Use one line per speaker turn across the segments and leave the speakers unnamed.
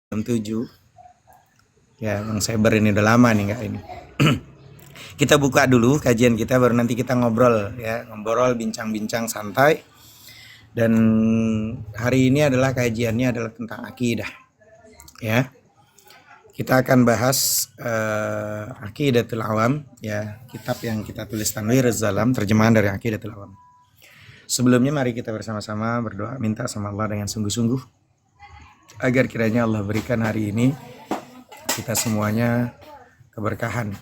jam 7. Ya, Bang Saber ini udah lama nih nggak ini. Kita buka dulu kajian kita, baru nanti kita ngobrol ya, bincang-bincang santai. Dan hari ini adalah kajiannya adalah tentang akidah. Ya. Kita akan bahas Aqidatul Awam, ya, kitab yang kita tulis Tanwiruz Zalam, terjemahan dari Aqidatul Awam. Sebelumnya mari kita bersama-sama berdoa minta sama Allah dengan sungguh-sungguh agar kiranya Allah berikan hari ini kita semuanya keberkahan.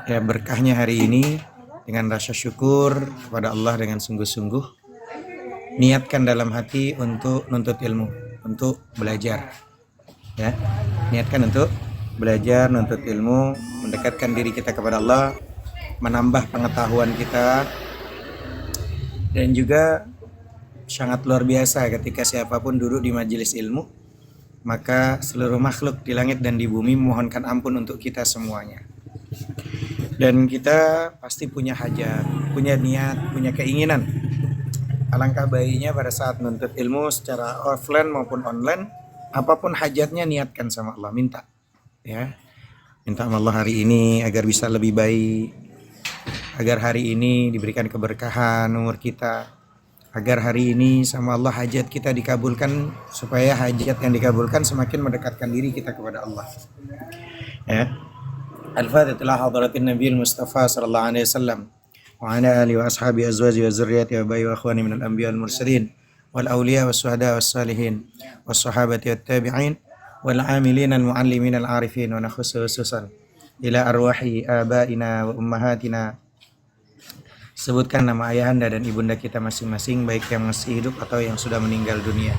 Ya, berkahnya hari ini dengan rasa syukur kepada Allah dengan sungguh-sungguh. Niatkan dalam hati untuk nuntut ilmu, untuk belajar. Ya, niatkan untuk belajar, nuntut ilmu, mendekatkan diri kita kepada Allah, menambah pengetahuan kita, dan juga sangat luar biasa ketika siapapun duduk di majelis ilmu, maka seluruh makhluk di langit dan di bumi memohonkan ampun untuk kita semuanya. Dan kita pasti punya hajat, punya niat, punya keinginan. Alangkah baiknya pada saat nuntut ilmu secara offline maupun online, apapun hajatnya niatkan sama Allah, minta. Ya, minta sama Allah hari ini agar bisa lebih baik, agar hari ini diberikan keberkahan umur kita, agar hari ini sama Allah hajat kita dikabulkan, supaya hajat yang dikabulkan semakin mendekatkan diri kita kepada Allah. Ya. Al-Fatihah hadratin Nabi Mustafa sallallahu alaihi wasallam wa ala alihi wa ashabi azwaji wa zurriyyati wa bayi wa akhwani minal anbiya wal mursalin wal awliya was syuhada was salihin was sahabati wat tabi'in wal amilin al muallimin al arifin wa nakhususan ila arwahi abaina wa ummahatina. Sebutkan nama ayahanda dan ibunda kita masing-masing, baik yang masih hidup atau yang sudah meninggal dunia.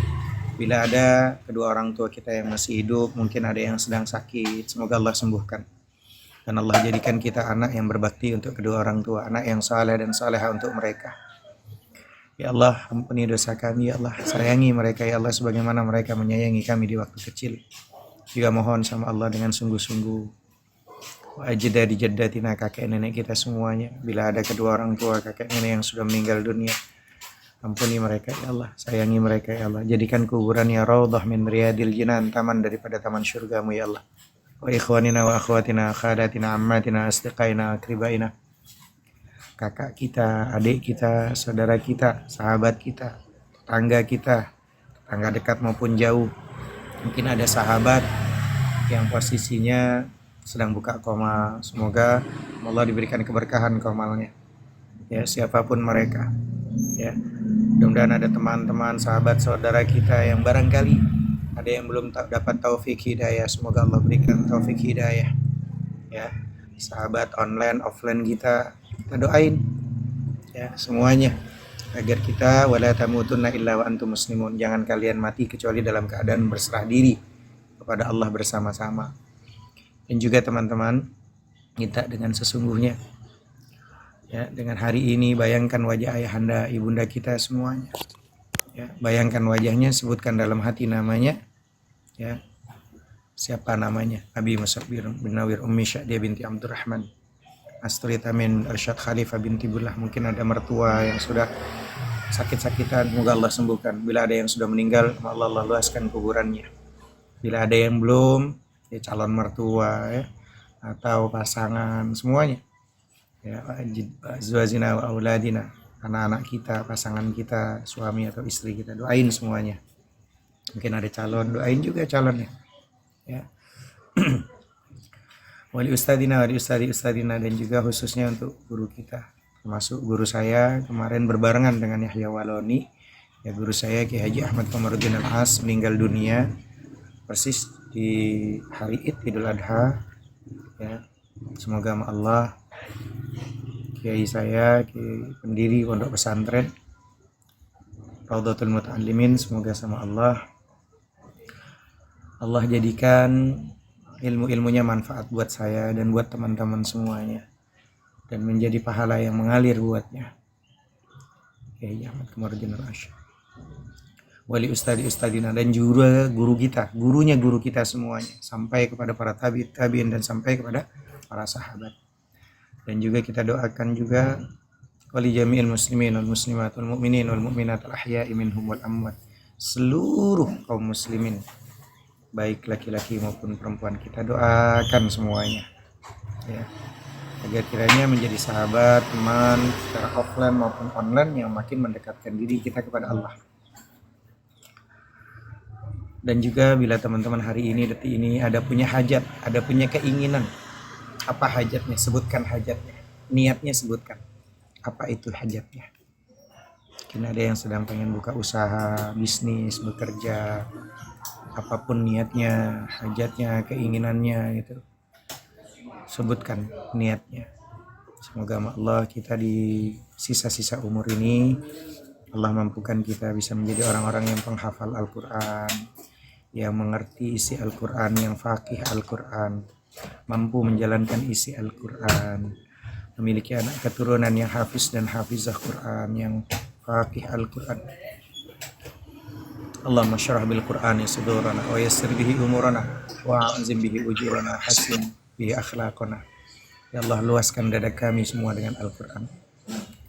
Bila ada kedua orang tua kita yang masih hidup, mungkin ada yang sedang sakit, semoga Allah sembuhkan. Dan Allah jadikan kita anak yang berbakti untuk kedua orang tua, anak yang saleh dan saleha untuk mereka. Ya Allah, ampuni dosa kami, ya Allah, sayangi mereka, ya Allah, sebagaimana mereka menyayangi kami di waktu kecil. Juga mohon sama Allah dengan sungguh-sungguh, ajdadi jaddatina, kakek nenek kita semuanya, bila ada kedua orang tua kakek nenek yang sudah meninggal dunia, ampuni mereka ya Allah, sayangi mereka ya Allah, jadikan kuburannya raudhah min riyadil jinan, taman daripada taman syurgamu ya Allah. Wa ikhwanina wa akhwatina khadatina ammatina asdiqaina akribaina, kakak kita, adik kita, saudara kita, sahabat kita, tetangga dekat maupun jauh. Mungkin ada sahabat yang posisinya sedang buka koma, semoga Allah diberikan keberkahan komalnya. Ya, siapapun mereka. Ya, mudah-mudahan ada teman-teman, sahabat, saudara kita yang barangkali ada yang belum dapat taufik hidayah, semoga Allah berikan taufik hidayah. Ya, sahabat online, offline kita doain. Ya, semuanya agar kita wala tamutunna illa wa antum muslimun, jangan kalian mati kecuali dalam keadaan berserah diri kepada Allah bersama-sama. Dan juga teman-teman, kita dengan sesungguhnya, ya, dengan hari ini bayangkan wajah ayahanda, ibunda kita semuanya. Ya, bayangkan wajahnya, sebutkan dalam hati namanya. Ya, siapa namanya? Abi Musab bin Nawir Ummi Sya'diyah binti Abdurrahman Asturita min Arsyad Khalifah binti Bullah. Mungkin ada mertua yang sudah sakit-sakitan, semoga Allah sembuhkan. Bila ada yang sudah meninggal, Allah luaskan kuburannya. Bila ada yang belum, ya, calon mertua, ya, atau pasangan semuanya, ya, azwajina wa auladina, anak-anak kita, pasangan kita, suami atau istri kita, doain semuanya. Mungkin ada calon, doain juga calonnya, ya. Wali ustadina dan juga khususnya untuk guru kita, termasuk guru saya kemarin berbarengan dengan Yahya Waloni, ya, guru saya Kiai Haji Ahmad Komarudin Al-As meninggal dunia persis di hari Idul Adha. Ya, semoga Allah, kiai saya, kiai pendiri pondok pesantren Raudhatul Muta'allimin, semoga sama Allah jadikan ilmu-ilmunya manfaat buat saya dan buat teman-teman semuanya, dan menjadi pahala yang mengalir buatnya. Kiai Ahmad Komarudin Al-As, wali ustadina, dan juga guru kita, gurunya guru kita semuanya, sampai kepada para tabi'in dan sampai kepada para sahabat. Dan juga kita doakan juga wali jami'il muslimin wal muslimat wal mu'minin wal mu'minat al ahya'i minhum wal amwat, seluruh kaum muslimin baik laki-laki maupun perempuan. Kita doakan semuanya ya, agar kiranya menjadi sahabat, teman secara offline maupun online yang makin mendekatkan diri kita kepada Allah. Dan juga bila teman-teman hari ini, detik ini ada punya hajat, ada punya keinginan, apa hajatnya? Sebutkan hajatnya. Niatnya sebutkan. Apa itu hajatnya? Mungkin ada yang sedang pengen buka usaha, bisnis, bekerja, apapun niatnya, hajatnya, keinginannya gitu. Sebutkan niatnya. Semoga Allah kita di sisa-sisa umur ini, Allah mampukan kita bisa menjadi orang-orang yang penghafal Al-Quran, yang mengerti isi Al-Quran, yang faqih Al-Quran, mampu menjalankan isi Al-Quran, memiliki anak keturunan yang hafiz dan hafizah Quran, yang faqih Al-Quran. Allahumma syarah bil Qur'ani sudurana wa yassir bihi umurana wa a'zim bihi ujurana hasin bihi akhlaqana. Ya Allah, luaskan dada kami semua dengan Al-Quran,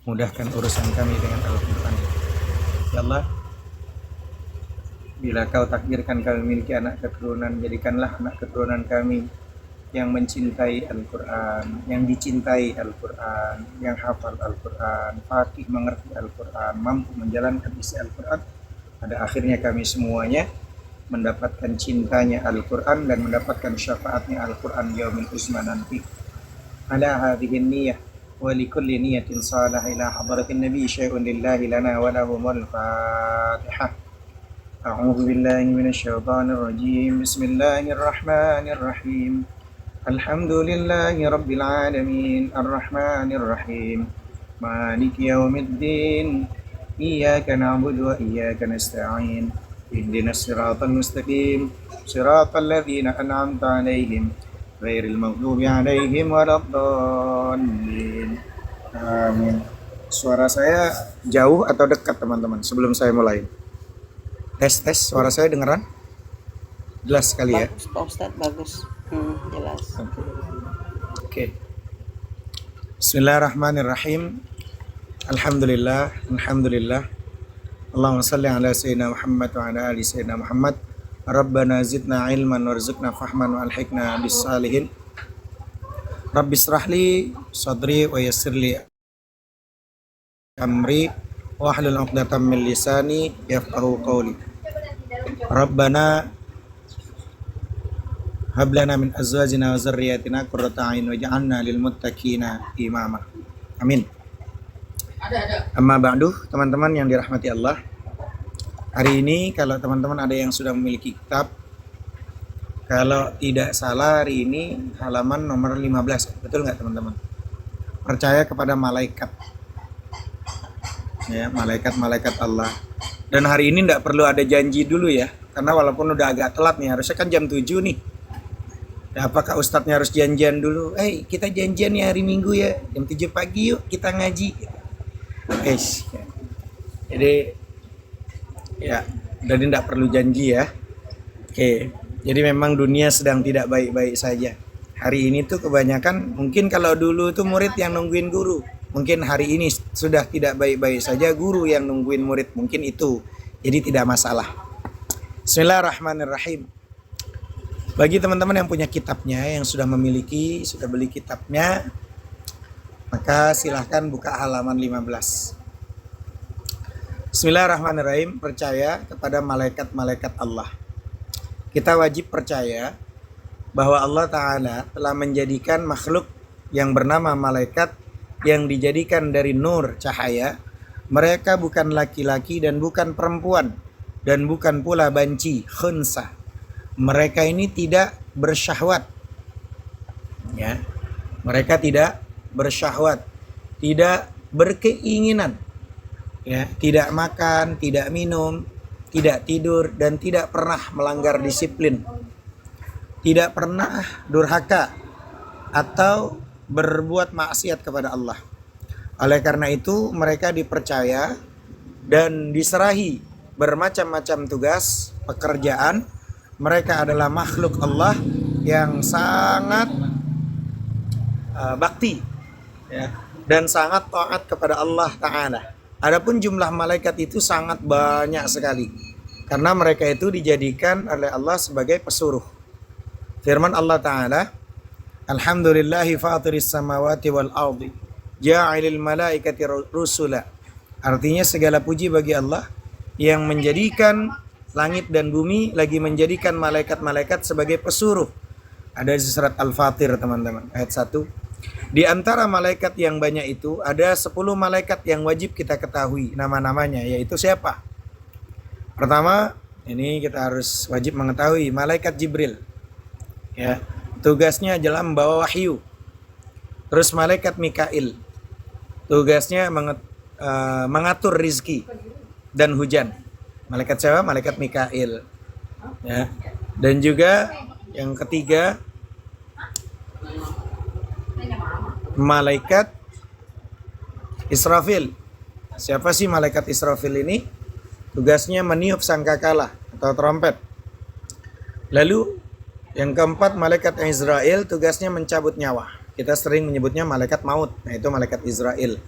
mudahkan urusan kami dengan Al-Quran. Ya Allah, bila kau takdirkan kami memiliki anak keturunan, jadikanlah anak keturunan kami yang mencintai Al-Quran, yang dicintai Al-Quran, yang hafal Al-Quran, faqih mengerti Al-Quran, mampu menjalankan isi Al-Quran. Pada akhirnya kami semuanya mendapatkan cintanya Al-Quran dan mendapatkan syafaatnya Al-Quran yaumil uzma nanti. Ala hadhihi niyyah wa likulli niyatin salah ila hadratin nabi syai'un lillahi lana wa lahumul fatihah. A'udzu billahi minasyaitonir rajim. Bismillahirrahmanirrahim. Alhamdulillahi rabbil alamin arrahmanir rahim maliki yaumiddin iyyaka na'budu wa iyyaka nasta'in ihdinas siratal mustaqim siratal ladzina an'amta 'alaihim ghairil maghdubi 'alaihim waladdallin. Amin. Suara saya jauh atau dekat teman-teman sebelum saya mulai? Tes, suara saya dengeran? Jelas sekali ya?
Bagus, Pak Ustadz, bagus. Jelas.
Oke. Bismillahirrahmanirrahim. Alhamdulillah. Allahumma salli ala sayyidina Muhammad wa ala ali sayyidina Muhammad. Rabbana zidna ilman warzuqna fahman wa alhiqna bis salihin. Rabbi israhli sadri wa yassirli amri wa hlul 'uqdatam min lisani yafqahu qawli. Rabbana hablana min azwajina wa dzarriyyatina qurrata a'yun waj'alna lil muttaqina imama. Amin. Amma ba'du, teman-teman yang dirahmati Allah. Hari ini kalau teman-teman ada yang sudah memiliki kitab, kalau tidak salah hari ini halaman nomor 15. Betul nggak teman-teman? Percaya kepada malaikat. Ya, malaikat-malaikat Allah. Dan hari ini tidak perlu ada janji dulu ya, karena walaupun udah agak telat nih, harusnya kan jam 7 nih. Nah, apakah ustadznya harus janjian dulu? Kita janjian ya hari Minggu ya, jam 7 pagi yuk kita ngaji. Jadi ya, jadi tidak perlu janji ya. Oke, jadi memang dunia sedang tidak baik-baik saja. Hari ini tuh kebanyakan, mungkin kalau dulu tuh murid yang nungguin guru. Mungkin hari ini sudah tidak baik-baik saja, guru yang nungguin murid, mungkin itu. Jadi tidak masalah. Bismillahirrahmanirrahim. Bagi teman-teman yang punya kitabnya, yang sudah beli kitabnya, maka silahkan buka halaman 15. Bismillahirrahmanirrahim. Percaya kepada malaikat-malaikat Allah. Kita wajib percaya bahwa Allah Ta'ala telah menjadikan makhluk yang bernama malaikat yang dijadikan dari nur cahaya. Mereka bukan laki-laki dan bukan perempuan dan bukan pula banci, khunsa. Mereka ini tidak bersyahwat. Ya. Mereka tidak bersyahwat, tidak berkeinginan. Ya, tidak makan, tidak minum, tidak tidur dan tidak pernah melanggar disiplin. Tidak pernah durhaka atau berbuat maksiat kepada Allah. Oleh karena itu mereka dipercaya dan diserahi bermacam-macam tugas, pekerjaan. Mereka adalah makhluk Allah yang sangat bakti ya, dan sangat taat kepada Allah Ta'ala. Adapun jumlah malaikat itu sangat banyak sekali. Karena mereka itu dijadikan oleh Allah sebagai pesuruh. Firman Allah Ta'ala, Alhamdulillahi fatiris samawati wal ardi, ja'ilil malaikati rusula. Artinya segala puji bagi Allah yang menjadikan langit dan bumi, lagi menjadikan malaikat-malaikat sebagai pesuruh. Ada di surat Al-Fatir teman-teman, ayat 1. Di antara malaikat yang banyak itu ada 10 malaikat yang wajib kita ketahui nama-namanya, yaitu siapa? Pertama, ini kita harus wajib mengetahui malaikat Jibril. Ya, tugasnya adalah membawa wahyu. Terus malaikat Mikail, tugasnya mengatur rizki dan hujan. Malaikat siapa? Malaikat Mikail. Ya. Dan juga yang ketiga, malaikat Israfil. Siapa sih malaikat Israfil ini? Tugasnya meniup sangkakala atau trompet. Lalu yang keempat, malaikat Israel, tugasnya mencabut nyawa. Kita sering menyebutnya malaikat maut. Nah, itu malaikat Israel.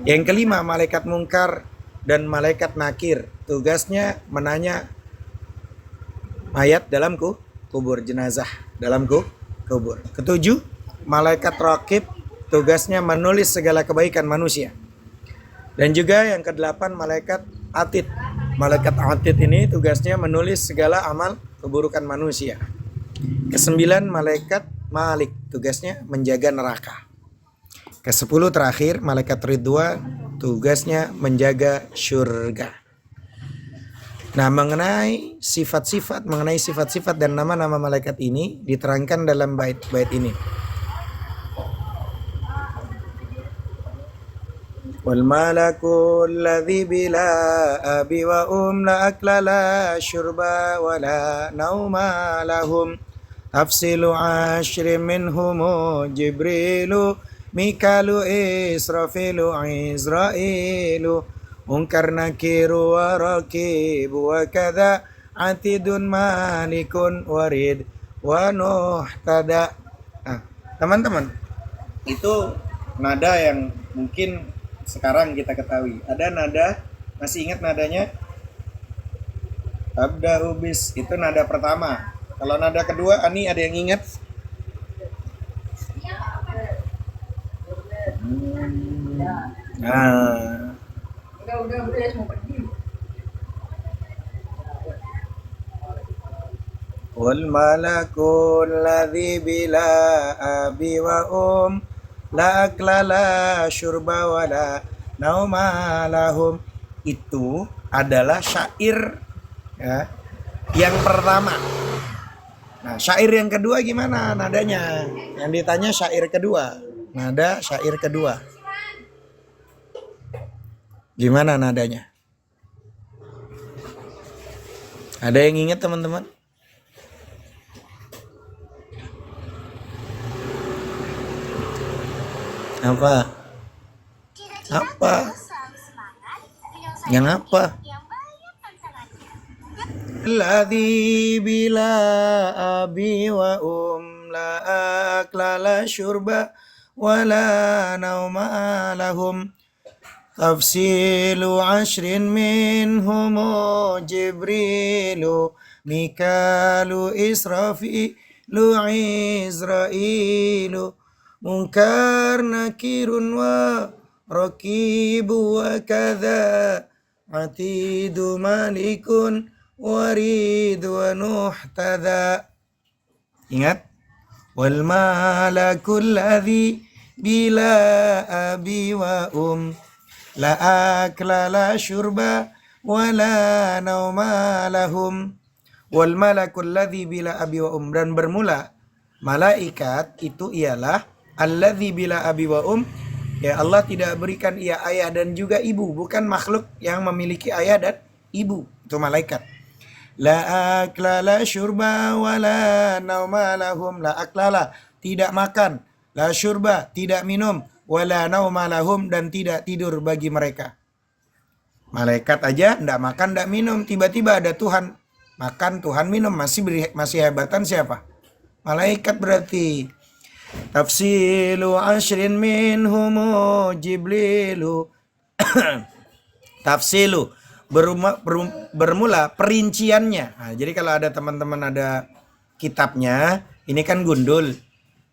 Yang kelima, malaikat mungkar dan malaikat nakir. Tugasnya menanya mayat dalam kubur, jenazah dalam kubur. Ketujuh, malaikat rakib, tugasnya menulis segala kebaikan manusia. Dan juga yang kedelapan, malaikat atid. Malaikat atid ini tugasnya menulis segala amal keburukan manusia. Kesembilan, malaikat malik, tugasnya menjaga neraka. Kesepuluh terakhir, malaikat ridwan, tugasnya menjaga syurga. Nah, mengenai sifat-sifat dan nama-nama malaikat ini diterangkan dalam bait-bait ini. Wal malaku alladhi bila abi wa la akla la syurba wa la nauma lahum tafsilu ashri minhumu Jibrilu Mikalu Israfilu Izrailu Munkar nakiru wa rakibu wa kadha atidun malikun warid wa nuh tada. Nah, teman-teman, itu nada yang mungkin sekarang kita ketahui. Ada nada, masih ingat nadanya? Abda ubis, itu nada pertama. Kalau nada kedua, Ani ada yang ingat? Nah,
Udah mau pergi.
wal malakul ladzi bila abi wa la akla la syurba wa la nauma lahum. Itu adalah syair ya, yang pertama. Nah, syair yang kedua gimana nadanya? Yang ditanya syair kedua. Nada syair kedua. Gimana nadanya? Ada yang ingat teman-teman? Apa? Apa? Yang apa? Ladzi bila abi wa la akla la syurba wa la nauma lahum tafsilu ashrin minhum Jibrilu Mikalu Israfilu Izrailu Munkar nakirun wa rakibu wa kadha atidu malikun warid wa nuh tada. Ingat? Wal malakul ladzi bila abi wa la akla la syurba wa la nauma lahum. Wal malakul ladzi bila abi wa dan bermula malaikat itu ialah alladzi bila abi wa ya, Allah tidak berikan ia ayah dan juga ibu, bukan makhluk yang memiliki ayah dan ibu, itu malaikat. La aklala syurba wa la nauma lahum. La aklala, tidak makan. La syurba, tidak minum. Wa la nauma lahum, dan tidak tidur bagi mereka. Malaikat aja ndak makan, ndak minum. Tiba-tiba ada Tuhan makan, Tuhan minum. Masih hebatan siapa? Malaikat berarti. Tafsilu ashrin minhumu Jibrilu. Tafsilu, bermula perinciannya. Nah, jadi kalau ada teman-teman ada kitabnya, ini kan gundul,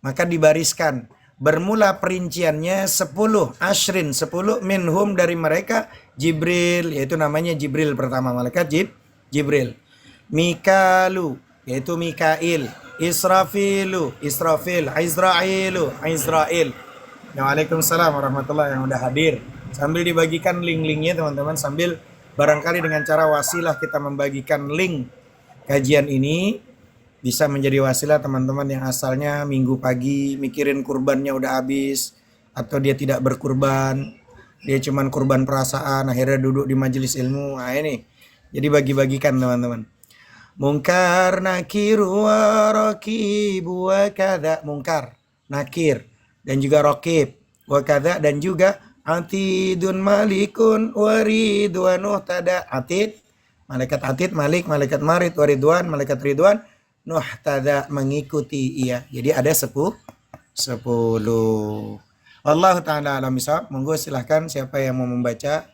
maka dibariskan. Bermula perinciannya 10 ashrin, 10 minhum dari mereka Jibril, yaitu namanya Jibril pertama, malaikat Jibril. Mikalu, yaitu Mikail. Israfil, Izrail. Waalaikumsalam warahmatullahi yang udah hadir. Sambil dibagikan link-linknya teman-teman, sambil barangkali dengan cara wasilah kita membagikan link kajian ini, bisa menjadi wasilah teman-teman yang asalnya minggu pagi mikirin kurbannya udah habis, atau dia tidak berkurban, dia cuman kurban perasaan, akhirnya duduk di majelis ilmu. Nah ini, jadi bagi-bagikan teman-teman. Mungkar, nakir, wa rakib, wa kada. Mungkar, nakir, dan juga rakib, wa kada, dan juga atidun malikun, waridwanuh tada. Atid, malaikat atid, malik, malaikat marid, waridwan, malaikat ridwan, nuh tada, mengikuti ia. Jadi ada 10. Allah Ta'ala alam bisawab. Monggo silahkan siapa yang mau membaca.